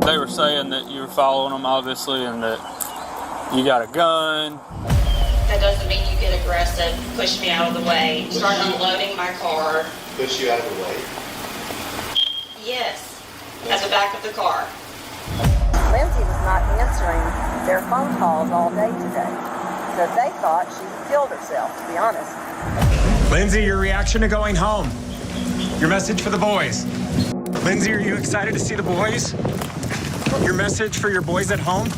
They were saying that you were following them, obviously, and that you got a gun. That doesn't mean you get aggressive, push me out of the way, start unloading my car. Push you out of the way? Yes, at the back of the car. Lindsay was not answering their phone calls all day today, so they thought she killed herself, to be honest. Lindsay, your reaction to going home. Your message for the boys. Lindsay, are you excited to see the boys? Your message for your boys at home?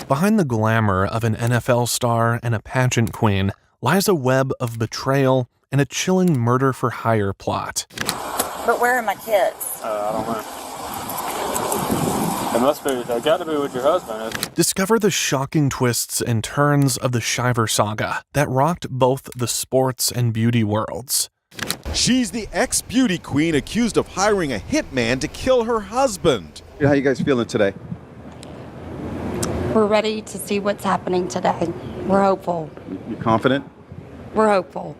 Behind the glamour of an NFL star and a pageant queen lies a web of betrayal and a chilling murder-for-hire plot. But where are my kids? I don't know. They got to be with your husband. Discover the shocking twists and turns of the Shiver saga that rocked both the sports and beauty worlds. She's the ex-beauty queen accused of hiring a hitman to kill her husband. How you guys feeling today? We're ready to see what's happening today. We're hopeful. You confident? We're hopeful.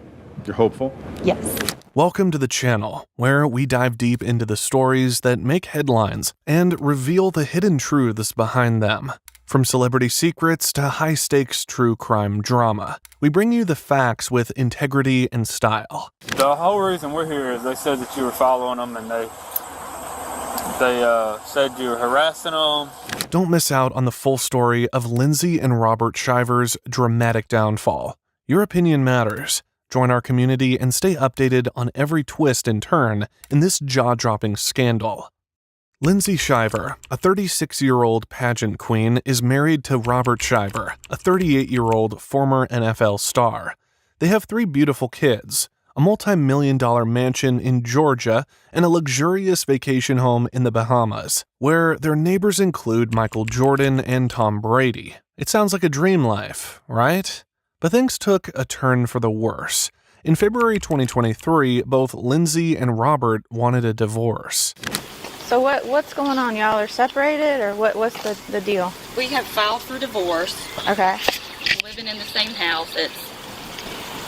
You're hopeful? Yes. Welcome to the channel, where we dive deep into the stories that make headlines and reveal the hidden truths behind them. From celebrity secrets to high-stakes true crime drama, we bring you the facts with integrity and style. The whole reason we're here is they said that you were following them, and they said you were harassing them. Don't miss out on the full story of Lindsay and Robert Shiver's dramatic downfall. Your opinion matters. Join our community and stay updated on every twist and turn in this jaw-dropping scandal. Lindsay Shiver, a 36-year-old pageant queen, is married to Robert Shiver, a 38-year-old former NFL star. They have 3 beautiful kids, a multi-million-dollar mansion in Georgia, and a luxurious vacation home in the Bahamas, where their neighbors include Michael Jordan and Tom Brady. It sounds like a dream life, right? But things took a turn for the worse. In February 2023, both Lindsay and Robert wanted a divorce. So what's going on? Y'all are separated, or what's the deal? We have filed for divorce. Okay. Living in the same house. It's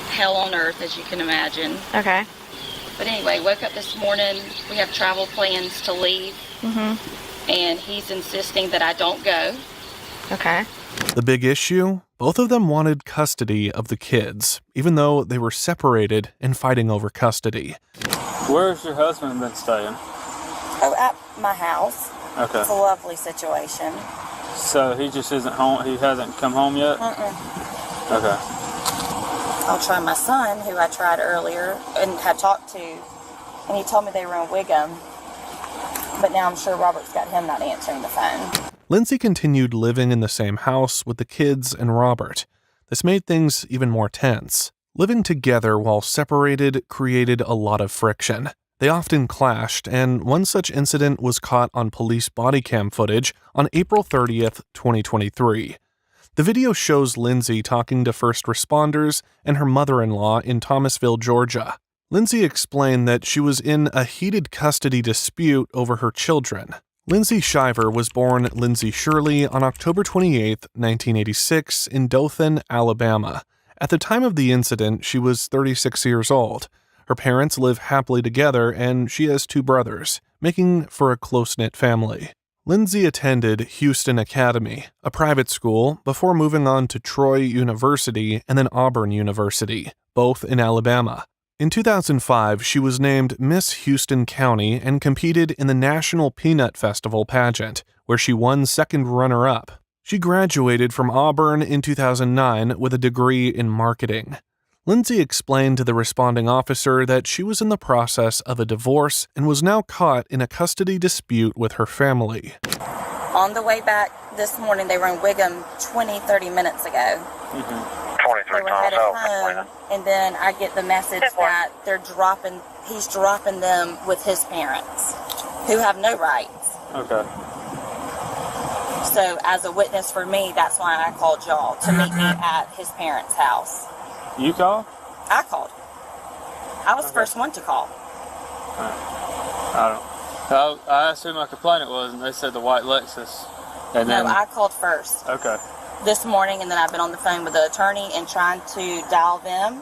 hell on earth, as you can imagine. Okay. But anyway, woke up this morning. We have travel plans to leave. And he's insisting that I don't go. Okay. The big issue? Both of them wanted custody of the kids, even though they were separated and fighting over custody. Where's your husband been staying? Oh, at my house. Okay. It's a lovely situation. So he just isn't home? He hasn't come home yet? Okay. I'll try my son, who I tried earlier and had talked to, and he told me they were in Wiggum. But now I'm sure Robert's got him not answering the phone. Lindsay continued living in the same house with the kids and Robert. This made things even more tense. Living together while separated created a lot of friction. They often clashed, and one such incident was caught on police body cam footage on April 30th, 2023. The video shows Lindsay talking to first responders and her mother-in-law in Thomasville, Georgia. Lindsay explained that she was in a heated custody dispute over her children. Lindsay Shiver was born Lindsay Shirley on October 28, 1986, in Dothan, Alabama. At the time of the incident, she was 36 years old. Her parents live happily together, and she has 2 brothers, making for a close-knit family. Lindsay attended Houston Academy, a private school, before moving on to Troy University and then Auburn University, both in Alabama. In 2005, she was named Miss Houston County and competed in the National Peanut Festival pageant, where she won second runner-up. She graduated from Auburn in 2009 with a degree in marketing. Lindsay explained to the responding officer that she was in the process of a divorce and was now caught in a custody dispute with her family. On the way back this morning, they were in Wiggum 30 minutes ago. They were headed home, and then I get the message that he's dropping them with his parents, who have no rights. Okay. So as a witness for me, that's why I called y'all to meet me at his parents' house. You called? I called. I was the first one to call. I asked who my complainant was, and they said the white Lexus. And No, I called first. Okay. This morning, and then I've been on the phone with the attorney and trying to dial them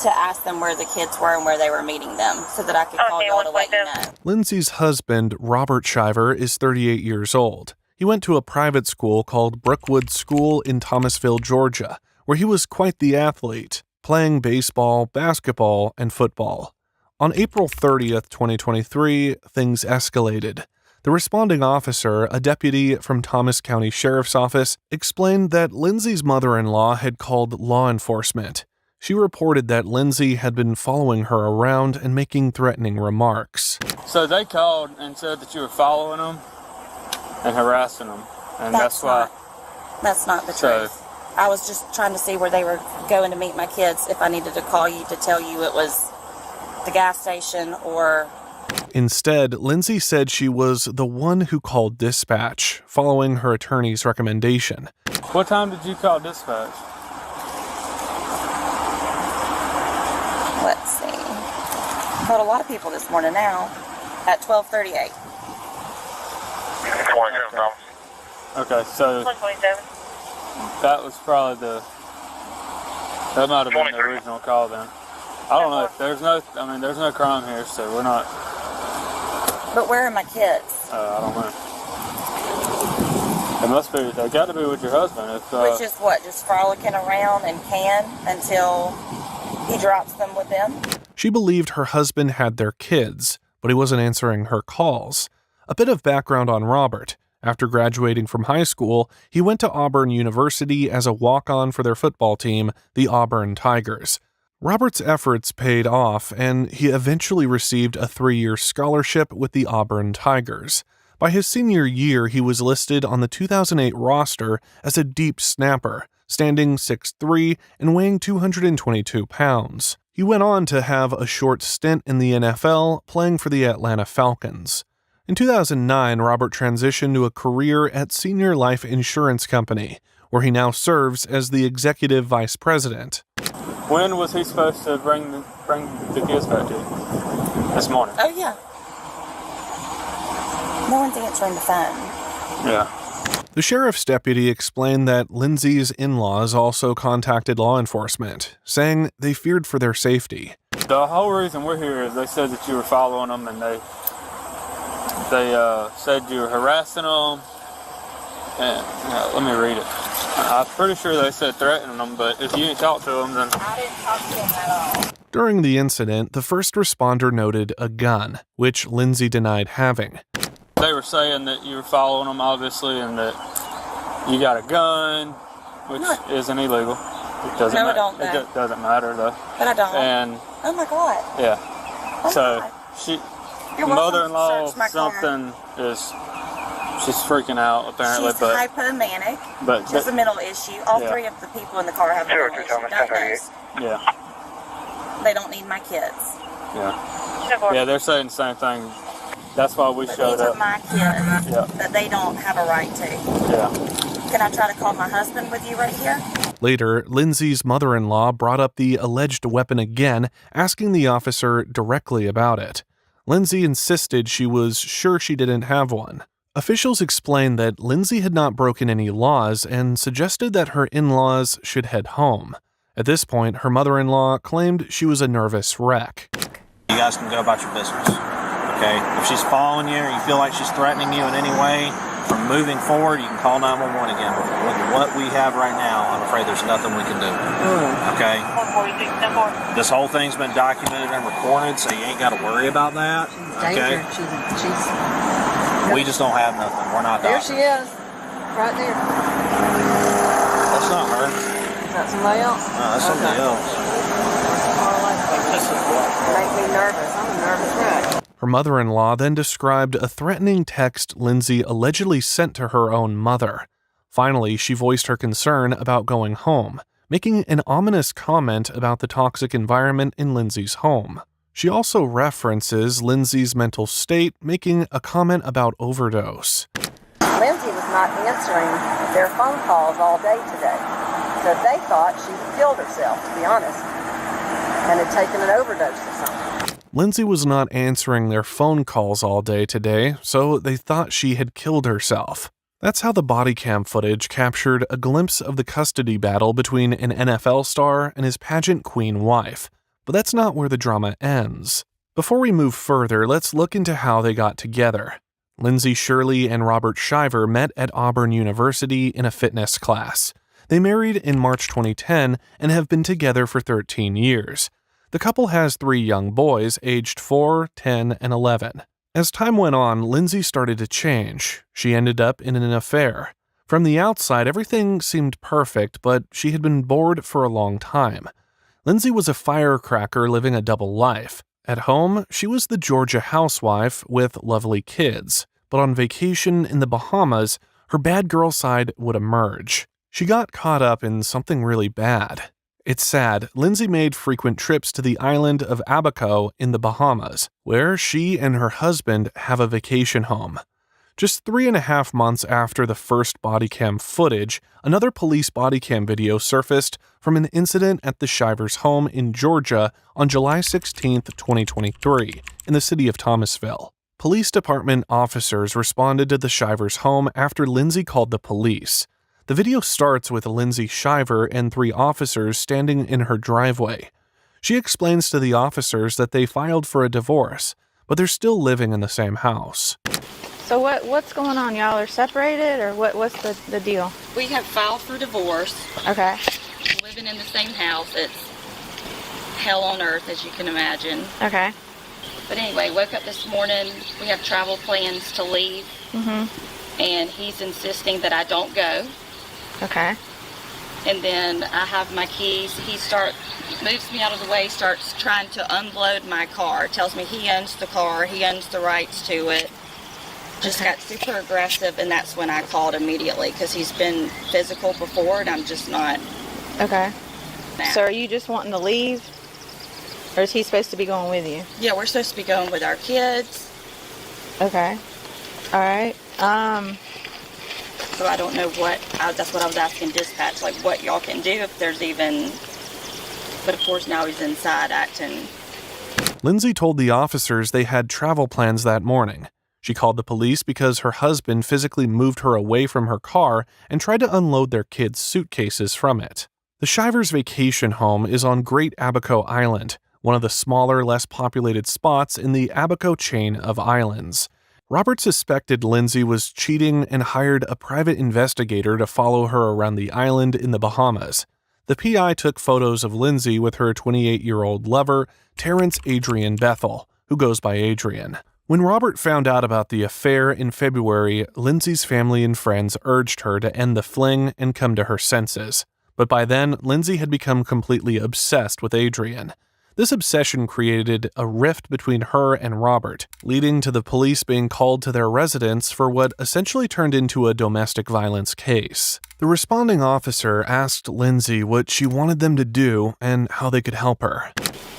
to ask them where the kids were and where they were meeting them so that I could call y'all to let you know. Lindsay's husband, Robert Shiver, is 38 years old. He went to a private school called Brookwood School in Thomasville, Georgia, where he was quite the athlete, playing baseball, basketball, and football. On April 30th, 2023, things escalated. The responding officer, a deputy from Thomas County Sheriff's Office, explained that Lindsay's mother-in-law had called law enforcement. She reported that Lindsay had been following her around and making threatening remarks. So they called and said that you were following them and harassing them, and that's why. That's not the truth. I was just trying to see where they were going to meet my kids, if I needed to call you to tell you it was the gas station or... Instead, Lindsay said she was the one who called dispatch, following her attorney's recommendation. What time did you call dispatch? Let's see. Called a lot of people this morning now at 12:38. 27, Thomas. Okay, so 127. that was probably that might have been the original call then. I don't know. There's no crime here, so we're not. But where are my kids? I don't know. It must be. They got to be with your husband. Which is what? Just frolicking around and can until he drops them with them? She believed her husband had their kids, but he wasn't answering her calls. A bit of background on Robert. After graduating from high school, he went to Auburn University as a walk-on for their football team, the Auburn Tigers. Robert's efforts paid off, and he eventually received a 3-year scholarship with the Auburn Tigers. By his senior year, he was listed on the 2008 roster as a deep snapper, standing 6'3" and weighing 222 pounds. He went on to have a short stint in the NFL, playing for the Atlanta Falcons. In 2009, Robert transitioned to a career at Senior Life Insurance Company, where he now serves as the executive vice president. When was he supposed to bring the kids back to you? This morning. Oh, yeah. No one's answering the phone. Yeah. The sheriff's deputy explained that Lindsay's in-laws also contacted law enforcement, saying they feared for their safety. The whole reason we're here is they said that you were following them, and they said you were harassing them. And let me read it. I'm pretty sure they said threatening them, but if you didn't talk to them, then... I didn't talk to them at all. During the incident, the first responder noted a gun, which Lindsay denied having. They were saying that you were following them, obviously, and that you got a gun, which isn't illegal. It doesn't No, I don't, though. It doesn't matter, though. But I don't. And... Oh, my God. Yeah. Oh, so, God. Your mother-in-law, something is... She's freaking out, apparently. She's hypomanic. But she has a mental issue. All three of the people in the car have a mental issue. Yeah. They don't need my kids. Yeah. Yeah, they're saying the same thing. That's why we showed up. These are my kids that they don't have a right to. Yeah. Can I try to call my husband with you right here? Later, Lindsay's mother-in-law brought up the alleged weapon again, asking the officer directly about it. Lindsay insisted she was sure she didn't have one. Officials explained that Lindsay had not broken any laws and suggested that her in-laws should head home. At this point, her mother-in-law claimed she was a nervous wreck. You guys can go about your business, okay? If she's following you or you feel like she's threatening you in any way, from moving forward, you can call 911 again. With what we have right now, I'm afraid there's nothing we can do, okay? This whole thing's been documented and recorded, so you ain't got to worry about that, okay? We just don't have nothing. We're not doctors. There she is, right there. That's not her. Is that somebody else? No, that's somebody else. Make me nervous. I'm a nervous wreck. Her mother-in-law then described a threatening text Lindsay allegedly sent to her own mother. Finally, she voiced her concern about going home, making an ominous comment about the toxic environment in Lindsay's home. She also references Lindsay's mental state, making a comment about overdose. Lindsay was not answering their phone calls all day today, so they thought she had killed herself, to be honest, and had taken an overdose or something. Lindsay was not answering their phone calls all day today, so they thought she had killed herself. That's how the body cam footage captured a glimpse of the custody battle between an NFL star and his pageant queen wife. But that's not where the drama ends. Before we move further, let's look into how they got together. Lindsay Shirley and Robert Shiver met at Auburn University in a fitness class. They married in March 2010 and have been together for 13 years. The couple has 3 young boys aged 4, 10, and 11. As time went on, Lindsay started to change. She ended up in an affair. From the outside, everything seemed perfect, but she had been bored for a long time. Lindsay was a firecracker living a double life. At home, she was the Georgia housewife with lovely kids, but on vacation in the Bahamas, her bad girl side would emerge. She got caught up in something really bad. It's sad, Lindsay made frequent trips to the island of Abaco in the Bahamas, where she and her husband have a vacation home. Just 3.5 months after the first body cam footage, another police body cam video surfaced from an incident at the Shivers' home in Georgia on July 16, 2023, in the city of Thomasville. Police department officers responded to the Shivers' home after Lindsay called the police. The video starts with Lindsay Shiver and 3 officers standing in her driveway. She explains to the officers that they filed for a divorce, but they're still living in the same house. So what's going on? Y'all are separated, or what's the deal? We have filed for divorce. Okay. Living in the same house. It's hell on earth, as you can imagine. Okay. But anyway, woke up this morning. We have travel plans to leave. And he's insisting that I don't go. Okay. And then I have my keys. He moves me out of the way, starts trying to unload my car. Tells me he owns the car, he owns the rights to it. Just got super aggressive, and that's when I called immediately, because he's been physical before, and I'm just not. Okay. Now. So are you just wanting to leave, or is he supposed to be going with you? Yeah, we're supposed to be going with our kids. Okay. All right. So I don't know that's what I was asking dispatch, like what y'all can do if there's even, but of course now he's inside acting. Lindsay told the officers they had travel plans that morning. She called the police because her husband physically moved her away from her car and tried to unload their kids' suitcases from it. The Shivers' vacation home is on Great Abaco Island, one of the smaller, less populated spots in the Abaco chain of islands. Robert suspected Lindsay was cheating and hired a private investigator to follow her around the island in the Bahamas. The PI took photos of Lindsay with her 28-year-old lover, Terrence Adrian Bethel, who goes by Adrian. When Robert found out about the affair in February, Lindsay's family and friends urged her to end the fling and come to her senses. But by then, Lindsay had become completely obsessed with Adrian. This obsession created a rift between her and Robert, leading to the police being called to their residence for what essentially turned into a domestic violence case. The responding officer asked Lindsay what she wanted them to do and how they could help her.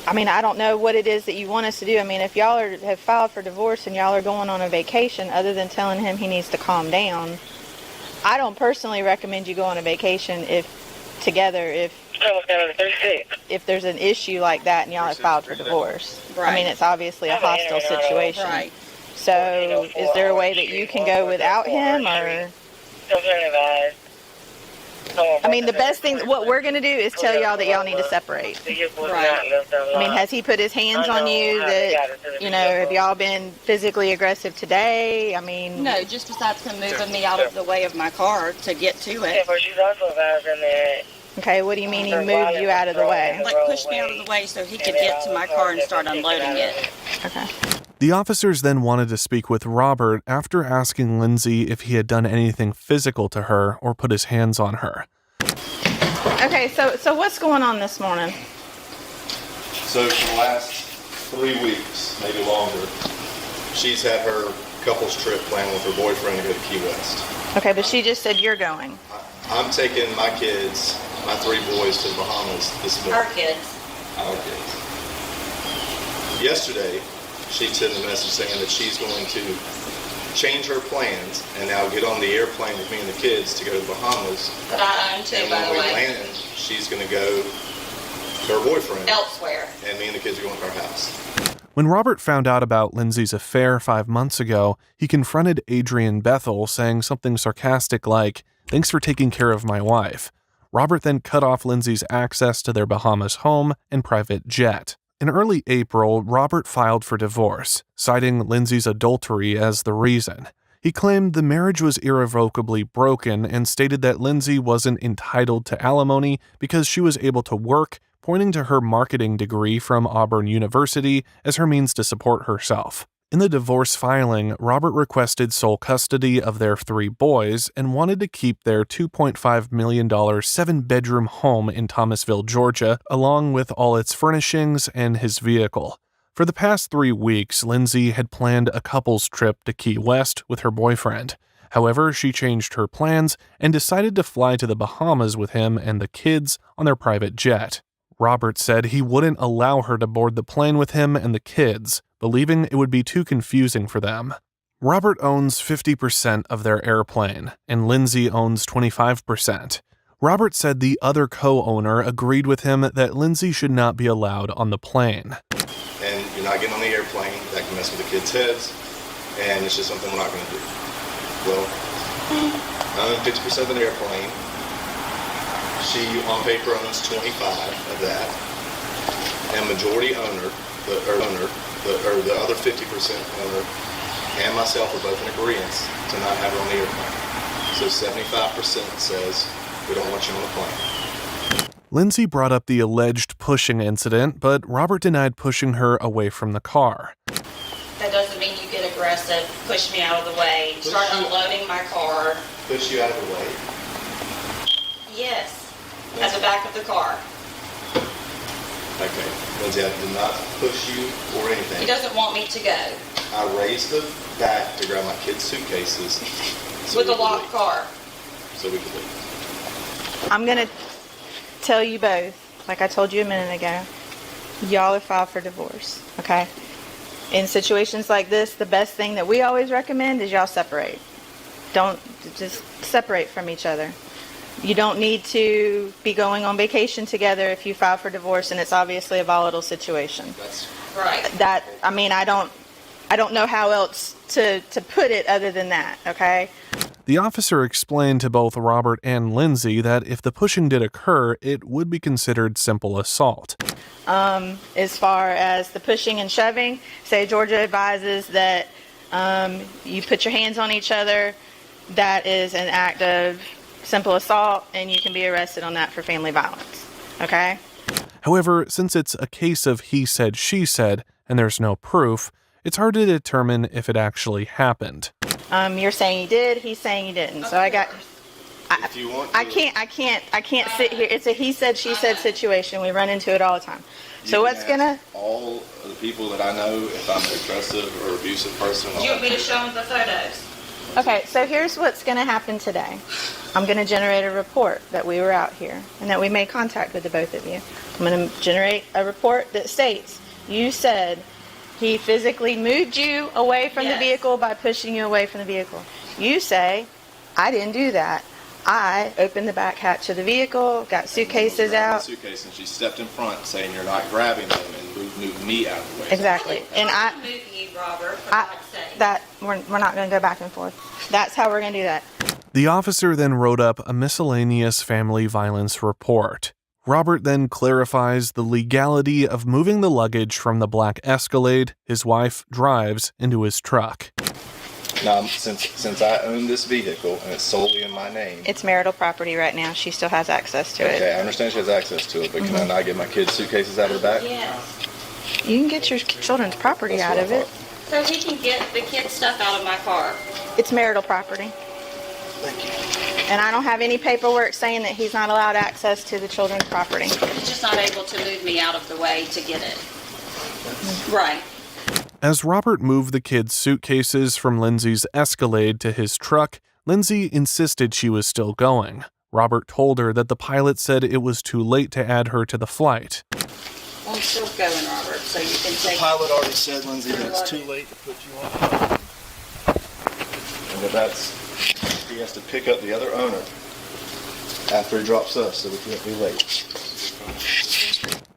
I mean, I don't know what it is that you want us to do. I mean, if y'all have filed for divorce and y'all are going on a vacation, other than telling him he needs to calm down, I don't personally recommend you go on a vacation if there's an issue like that and y'all have filed for divorce. Right. I mean, it's obviously a hostile situation. Right. So is there a way that you can go without him, or? I mean, the best thing, what we're going to do is tell y'all that y'all need to separate. Right. I mean, has he put his hands on you that, have y'all been physically aggressive today? I mean. No, just besides him moving me out of the way of my car to get to it. Okay, what do you mean he moved you out of the way? Like pushed me out of the way so he could get to my car and start unloading it. Okay. The officers then wanted to speak with Robert after asking Lindsay if he had done anything physical to her or put his hands on her. Okay, so what's going on this morning? So for the last 3 weeks, maybe longer, she's had her couples trip planned with her boyfriend to go to Key West. Okay, but she just said you're going. I'm taking my kids, my 3 boys, to the Bahamas this morning. Our kids. Our kids. Yesterday, she sent a message saying that she's going to change her plans and now get on the airplane with me and the kids to go to the Bahamas. That I own too, and by the way. when we land, she's going to go to her boyfriend. Elsewhere. And me and the kids are going to our house. When Robert found out about Lindsay's affair 5 months ago, he confronted Adrian Bethel, saying something sarcastic like, "Thanks for taking care of my wife." Robert then cut off Lindsay's access to their Bahamas home and private jet. In early April, Robert filed for divorce, citing Lindsay's adultery as the reason. He claimed the marriage was irrevocably broken and stated that Lindsay wasn't entitled to alimony because she was able to work, pointing to her marketing degree from Auburn University as her means to support herself. In the divorce filing, Robert requested sole custody of their 3 boys and wanted to keep their $2.5 million 7-bedroom home in Thomasville, Georgia, along with all its furnishings and his vehicle. For the past 3 weeks, Lindsay had planned a couple's trip to Key West with her boyfriend. However, she changed her plans and decided to fly to the Bahamas with him and the kids on their private jet. Robert said he wouldn't allow her to board the plane with him and the kids, believing it would be too confusing for them. Robert owns 50% of their airplane, and Lindsay owns 25%. Robert said the other co-owner agreed with him that Lindsay should not be allowed on the plane. And you're not getting on the airplane, that can mess with the kids' heads, and it's just something we're not going to do. Well, I own 50% of an airplane. She, on paper, owns 25 of that. And majority owner, the other 50% owner, and myself are both in agreement to not have her on the airplane. So 75% says, we don't want you on the plane. Lindsay brought up the alleged pushing incident, but Robert denied pushing her away from the car. That doesn't mean you get aggressive, push me out of the way, start unloading my car. Push you out of the way? Yes, at the back of the car. Okay, Lindsay, I did not push you or anything. He doesn't want me to go. I raised the back to grab my kids' suitcases. With a locked car. So we could leave. I'm going to tell you both, like I told you a minute ago, y'all are filed for divorce, okay? In situations like this, the best thing that we always recommend is y'all separate. Don't just separate from each other. You don't need to be going on vacation together if you file for divorce and it's obviously a volatile situation. That's right. That, I mean, I don't know how else to put it other than that, okay? The officer explained to both Robert and Lindsay that if the pushing did occur, it would be considered simple assault. As far as the pushing and shoving, say Georgia advises that you put your hands on each other, that is an act of simple assault, and you can be arrested on that for family violence, okay? However, since it's a case of he said, she said, and there's no proof, it's hard to determine if it actually happened. You're saying he did, he's saying he didn't. So I can't sit here. It's a he said, she said situation. We run into it all the time. So what's gonna... all of the people that I know, if I'm an aggressive or abusive person... Do you want me to show them the photos? Okay, so here's what's gonna happen today. I'm gonna generate a report that we were out here and that we made contact with the both of you. I'm gonna generate a report that states you said he physically moved you away from the vehicle by pushing you away from the vehicle. You say, I didn't do that. I opened the back hatch of the vehicle, got suitcases out. Suitcase, and she stepped in front saying you're not grabbing them and moved me out of the way. Exactly. And move you, Robert, for God's sake. that we're not going to go back and forth. That's how we're going to do that. The officer then wrote up a miscellaneous family violence report. Robert then clarifies the legality of moving the luggage from the black Escalade his wife drives into his truck. Now, since I own this vehicle and it's solely in my name... It's marital property right now. She still has access to it. Okay, I understand she has access to it, but can I not get my kids' suitcases out of the back? Yes. You can get your children's property out of it. So he can get the kids' stuff out of my car. It's marital property. Thank you. And I don't have any paperwork saying that he's not allowed access to the children's property. He's just not able to move me out of the way to get it. Right. As Robert moved the kids' suitcases from Lindsay's Escalade to his truck, Lindsay insisted she was still going. Robert told her that the pilot said it was too late to add her to the flight. I'm still going, Robert, so you can take... The pilot already said, Lindsay, that it's too late to put you on. And that's... He has to pick up the other owner after he drops us, so we can't be late.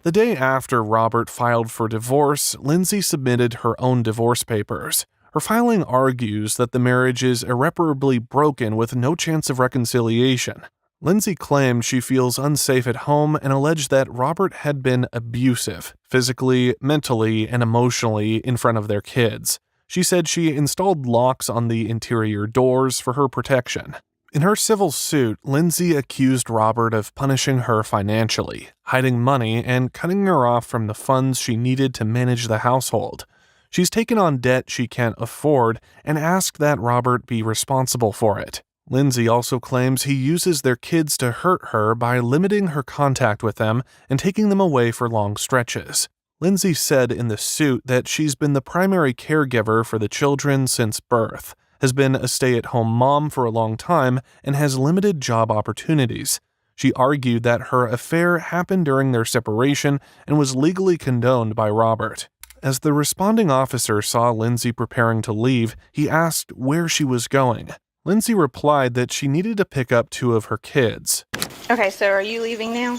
The day after Robert filed for divorce, Lindsay submitted her own divorce papers. Her filing argues that the marriage is irreparably broken with no chance of reconciliation. Lindsay claimed she feels unsafe at home and alleged that Robert had been abusive, physically, mentally, and emotionally in front of their kids. She said she installed locks on the interior doors for her protection. In her civil suit, Lindsay accused Robert of punishing her financially, hiding money, and cutting her off from the funds she needed to manage the household. She's taken on debt she can't afford and asked that Robert be responsible for it. Lindsay also claims he uses their kids to hurt her by limiting her contact with them and taking them away for long stretches. Lindsay said in the suit that she's been the primary caregiver for the children since birth, has been a stay-at-home mom for a long time, and has limited job opportunities. She argued that her affair happened during their separation and was legally condoned by Robert. As the responding officer saw Lindsay preparing to leave, he asked where she was going. Lindsay replied that she needed to pick up 2 of her kids. Okay, so are you leaving now?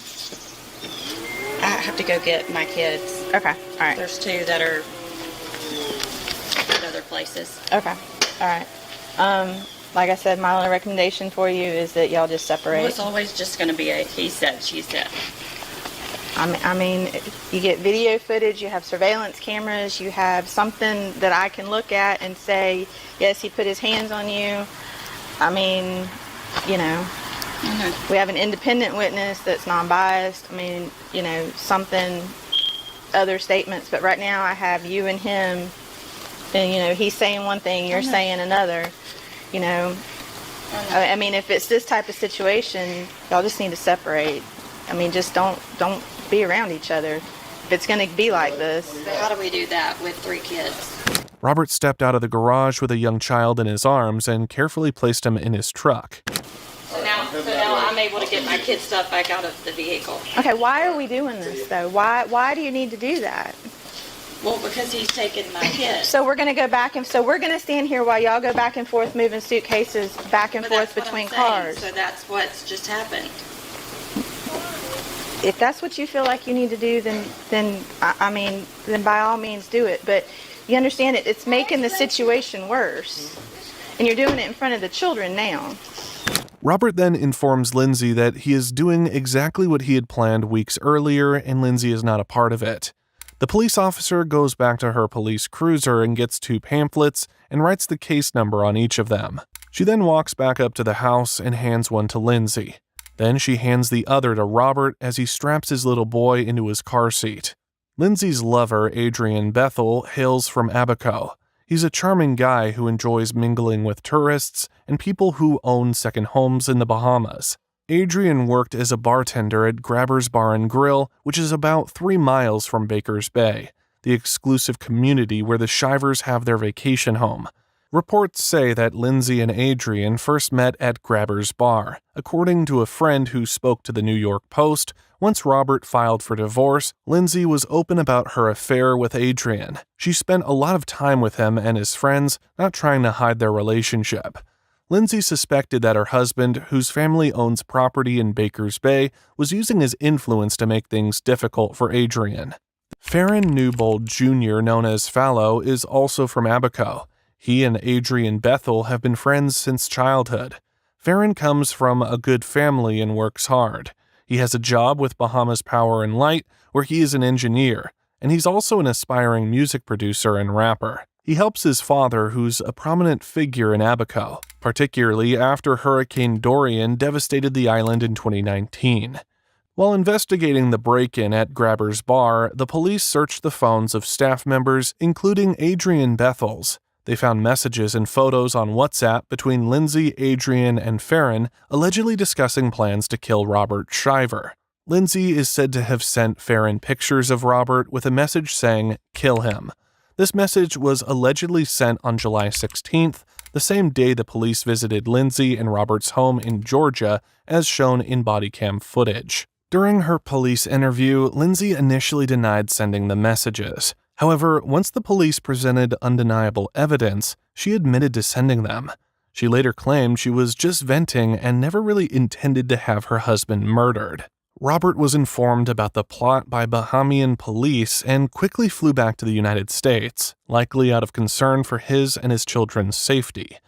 I have to go get my kids. Okay, all right. There's 2 that are at other places. Okay, all right. Like I said, my only recommendation for you is that y'all just separate. Well, it's always just going to be a he said, she said. I mean, you get video footage, you have surveillance cameras, you have something that I can look at and say, yes, he put his hands on you. I mean, you know, we have an independent witness that's non-biased. I mean, you know, something, other statements. But right now I have you and him, and, you know, he's saying one thing, you're saying another, you know. I mean, if it's this type of situation, y'all just need to separate. I mean, just don't be around each other if it's going to be like this. But how do we do that with 3 kids? Robert stepped out of the garage with a young child in his arms and carefully placed him in his truck. So now I'm able to get my kids' stuff back out of the vehicle. Okay, why are we doing this though? Why do you need to do that? Well, because he's taking my kids. So we're going to go back and so we're going to stand here while y'all go back and forth moving suitcases back and forth between cars. So that's what's just happened. If that's what you feel like you need to do, then by all means do it. But you understand it's making the situation worse. And you're doing it in front of the children now. Robert then informs Lindsay that he is doing exactly what he had planned weeks earlier, and Lindsay is not a part of it. The police officer goes back to her police cruiser and gets 2 pamphlets and writes the case number on each of them. She then walks back up to the house and hands one to Lindsay. Then she hands the other to Robert as he straps his little boy into his car seat. Lindsay's lover, Adrian Bethel, hails from Abaco. He's a charming guy who enjoys mingling with tourists and people who own second homes in the Bahamas. Adrian worked as a bartender at Grabber's Bar and Grill, which is about 3 miles from Baker's Bay, the exclusive community where the Shivers have their vacation home. Reports say that Lindsay and Adrian first met at Grabber's Bar. According to a friend who spoke to the New York Post, once Robert filed for divorce, Lindsay was open about her affair with Adrian. She spent a lot of time with him and his friends, not trying to hide their relationship. Lindsay suspected that her husband, whose family owns property in Baker's Bay, was using his influence to make things difficult for Adrian. Farron Newbold Jr., known as Fallow, is also from Abaco. He and Adrian Bethel have been friends since childhood. Farron comes from a good family and works hard. He has a job with Bahamas Power and Light, where he is an engineer, and he's also an aspiring music producer and rapper. He helps his father, who's a prominent figure in Abaco, particularly after Hurricane Dorian devastated the island in 2019. While investigating the break-in at Grabber's Bar, the police searched the phones of staff members, including Adrian Bethel's. They found messages and photos on WhatsApp between Lindsay, Adrian, and Farron, allegedly discussing plans to kill Robert Shiver. Lindsay is said to have sent Farron pictures of Robert with a message saying, "Kill him." This message was allegedly sent on July 16th, the same day the police visited Lindsay and Robert's home in Georgia, as shown in body cam footage. During her police interview, Lindsay initially denied sending the messages. However, once the police presented undeniable evidence, she admitted to sending them. She later claimed she was just venting and never really intended to have her husband murdered. Robert was informed about the plot by Bahamian police and quickly flew back to the United States, likely out of concern for his and his children's safety.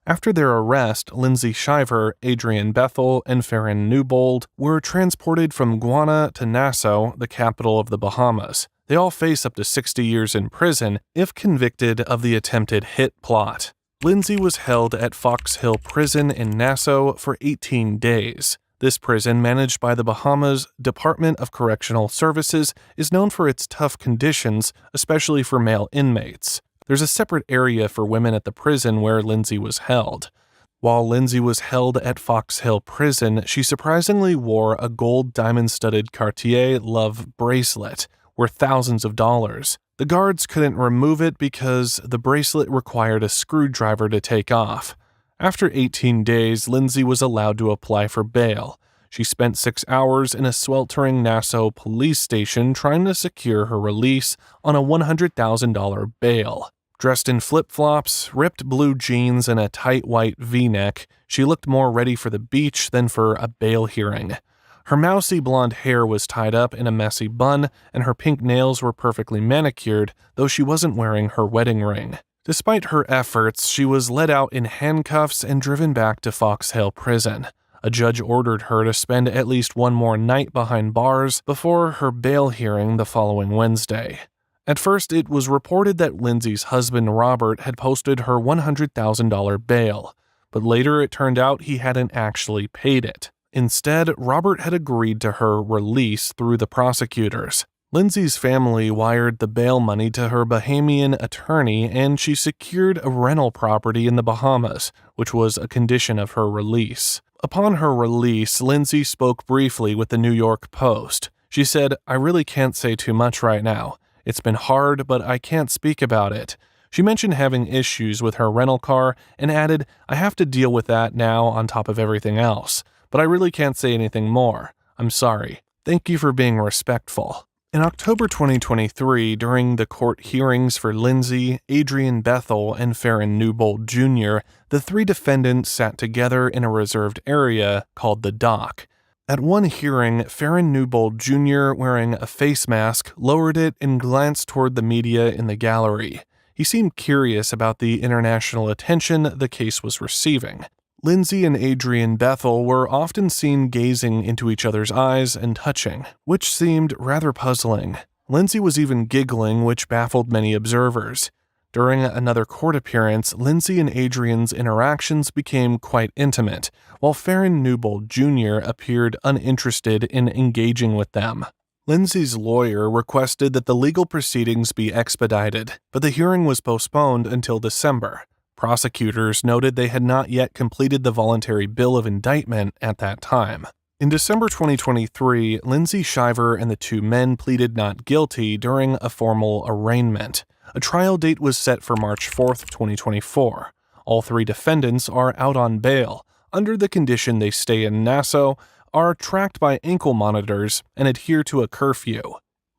After their arrest, Lindsay Shiver, Adrian Bethel, and Farron Newbold were transported from Guana to Nassau, the capital of the Bahamas. They all face up to 60 years in prison if convicted of the attempted hit plot. Lindsay was held at Fox Hill Prison in Nassau for 18 days. This prison, managed by the Bahamas Department of Correctional Services, is known for its tough conditions, especially for male inmates. There's a separate area for women at the prison where Lindsay was held. While Lindsay was held at Fox Hill Prison, she surprisingly wore a gold diamond-studded Cartier Love bracelet, worth thousands of dollars. The guards couldn't remove it because the bracelet required a screwdriver to take off. After 18 days, Lindsay was allowed to apply for bail. She spent 6 hours in a sweltering Nassau police station trying to secure her release on a $100,000 bail. Dressed in flip-flops, ripped blue jeans, and a tight white V-neck, she looked more ready for the beach than for a bail hearing. Her mousy blonde hair was tied up in a messy bun, and her pink nails were perfectly manicured, though she wasn't wearing her wedding ring. Despite her efforts, she was led out in handcuffs and driven back to Fox Hill Prison. A judge ordered her to spend at least one more night behind bars before her bail hearing the following Wednesday. At first, it was reported that Lindsay's husband Robert had posted her $100,000 bail, but later it turned out he hadn't actually paid it. Instead, Robert had agreed to her release through the prosecutors. Lindsay's family wired the bail money to her Bahamian attorney, and she secured a rental property in the Bahamas, which was a condition of her release. Upon her release, Lindsay spoke briefly with the New York Post. She said, "I really can't say too much right now. It's been hard, but I can't speak about it." She mentioned having issues with her rental car and added, "I have to deal with that now on top of everything else, but I really can't say anything more. I'm sorry. Thank you for being respectful." In October 2023, during the court hearings for Lindsay, Adrian Bethel, and Farron Newbold Jr., the three defendants sat together in a reserved area called the dock. At one hearing, Farron Newbold Jr., wearing a face mask, lowered it and glanced toward the media in the gallery. He seemed curious about the international attention the case was receiving. Lindsay and Adrian Bethel were often seen gazing into each other's eyes and touching, which seemed rather puzzling. Lindsay was even giggling, which baffled many observers. During another court appearance, Lindsay and Adrian's interactions became quite intimate, while Farron Newbold Jr. appeared uninterested in engaging with them. Lindsay's lawyer requested that the legal proceedings be expedited, but the hearing was postponed until December. Prosecutors noted they had not yet completed the voluntary bill of indictment at that time. In December 2023, Lindsay Shiver and the two men pleaded not guilty during a formal arraignment. A trial date was set for March 4, 2024. All three defendants are out on bail, under the condition they stay in Nassau, are tracked by ankle monitors, and adhere to a curfew.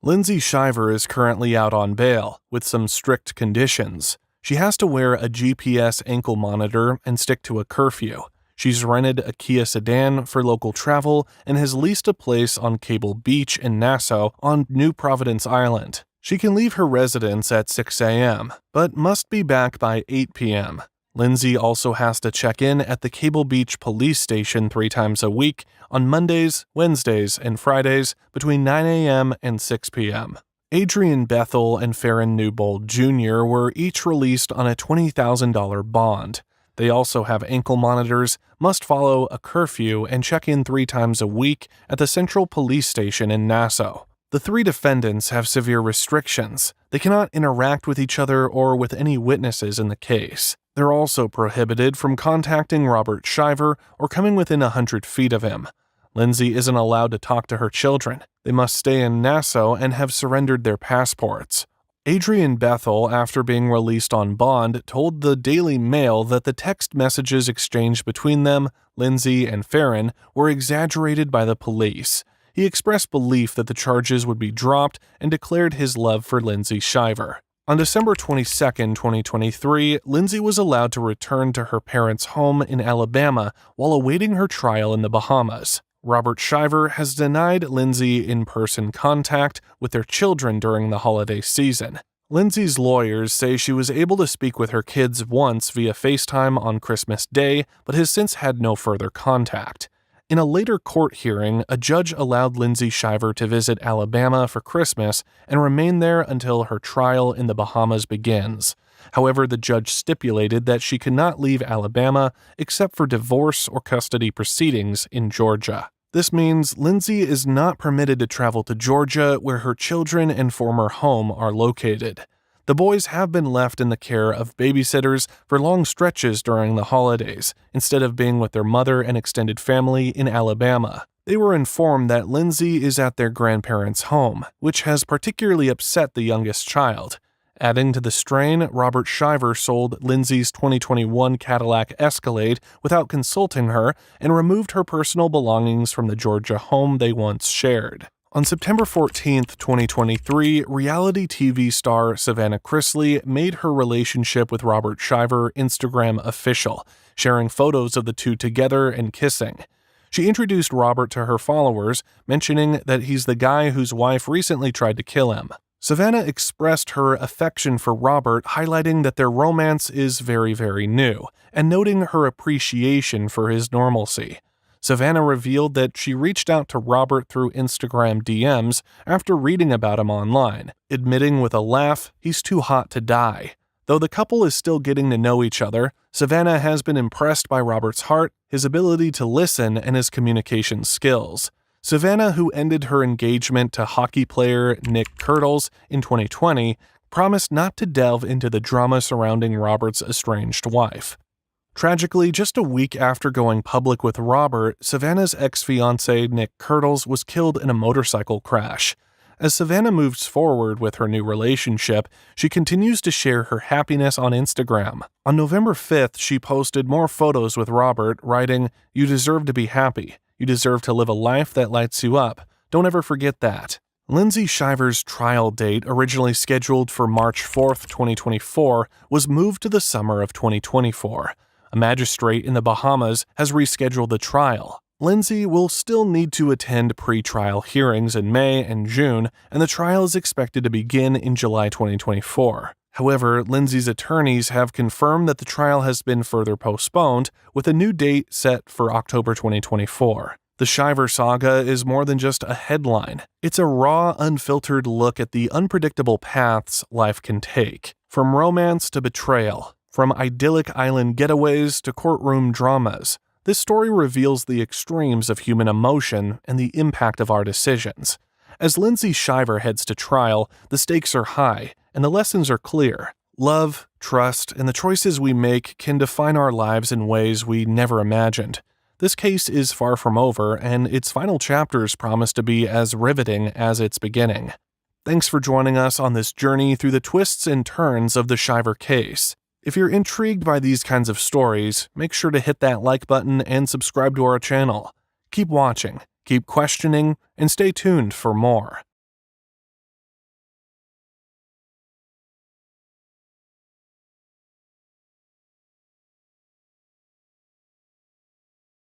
Lindsay Shiver is currently out on bail, with some strict conditions. She has to wear a GPS ankle monitor and stick to a curfew. She's rented a Kia sedan for local travel and has leased a place on Cable Beach in Nassau on New Providence Island. She can leave her residence at 6 a.m., but must be back by 8 p.m. Lindsay also has to check in at the Cable Beach police station 3 times a week on Mondays, Wednesdays, and Fridays between 9 a.m. and 6 p.m. Adrian Bethel and Farron Newbold Jr. were each released on a $20,000 bond. They also have ankle monitors, must follow a curfew, and check in 3 times a week at the Central Police Station in Nassau. The three defendants have severe restrictions. They cannot interact with each other or with any witnesses in the case. They're also prohibited from contacting Robert Shiver or coming within 100 feet of him. Lindsay isn't allowed to talk to her children. They must stay in Nassau and have surrendered their passports. Adrian Bethel, after being released on bond, told the Daily Mail that the text messages exchanged between them, Lindsay and Farron, were exaggerated by the police. He expressed belief that the charges would be dropped and declared his love for Lindsay Shiver. On December 22, 2023, Lindsay was allowed to return to her parents' home in Alabama while awaiting her trial in the Bahamas. Robert Shiver has denied Lindsay in-person contact with their children during the holiday season. Lindsay's lawyers say she was able to speak with her kids once via FaceTime on Christmas Day, but has since had no further contact. In a later court hearing, a judge allowed Lindsay Shiver to visit Alabama for Christmas and remain there until her trial in the Bahamas begins. However, the judge stipulated that she could not leave Alabama except for divorce or custody proceedings in Georgia. This means Lindsay is not permitted to travel to Georgia, where her children and former home are located. The boys have been left in the care of babysitters for long stretches during the holidays, instead of being with their mother and extended family in Alabama. They were informed that Lindsay is at their grandparents' home, which has particularly upset the youngest child. Adding to the strain, Robert Shiver sold Lindsay's 2021 Cadillac Escalade without consulting her and removed her personal belongings from the Georgia home they once shared. On September 14, 2023, reality TV star Savannah Chrisley made her relationship with Robert Shiver Instagram official, sharing photos of the two together and kissing. She introduced Robert to her followers, mentioning that he's the guy whose wife recently tried to kill him. Savannah expressed her affection for Robert, highlighting that their romance is very, very new, and noting her appreciation for his normalcy. Savannah revealed that she reached out to Robert through Instagram DMs after reading about him online, admitting with a laugh he's too hot to die. Though the couple is still getting to know each other, Savannah has been impressed by Robert's heart, his ability to listen, and his communication skills. Savannah, who ended her engagement to hockey player Nick Kurtles in 2020, promised not to delve into the drama surrounding Robert's estranged wife. Tragically, just a week after going public with Robert, Savannah's ex-fiancé Nick Kurtles was killed in a motorcycle crash. As Savannah moves forward with her new relationship, she continues to share her happiness on Instagram. On November 5th, she posted more photos with Robert, writing, "You deserve to be happy. You deserve to live a life that lights you up. Don't ever forget that." Lindsay Shiver's trial date, originally scheduled for March 4th, 2024, was moved to the summer of 2024. A magistrate in the Bahamas has rescheduled the trial. Lindsay will still need to attend pre-trial hearings in May and June, and the trial is expected to begin in July 2024. However, Lindsay's attorneys have confirmed that the trial has been further postponed, with a new date set for October 2024. The Shiver saga is more than just a headline. It's a raw, unfiltered look at the unpredictable paths life can take. From romance to betrayal, from idyllic island getaways to courtroom dramas, this story reveals the extremes of human emotion and the impact of our decisions. As Lindsay Shiver heads to trial, the stakes are high, and the lessons are clear. Love, trust, and the choices we make can define our lives in ways we never imagined. This case is far from over, and its final chapters promise to be as riveting as its beginning. Thanks for joining us on this journey through the twists and turns of the Shiver case. If you're intrigued by these kinds of stories, make sure to hit that like button and subscribe to our channel. Keep watching, keep questioning, and stay tuned for more.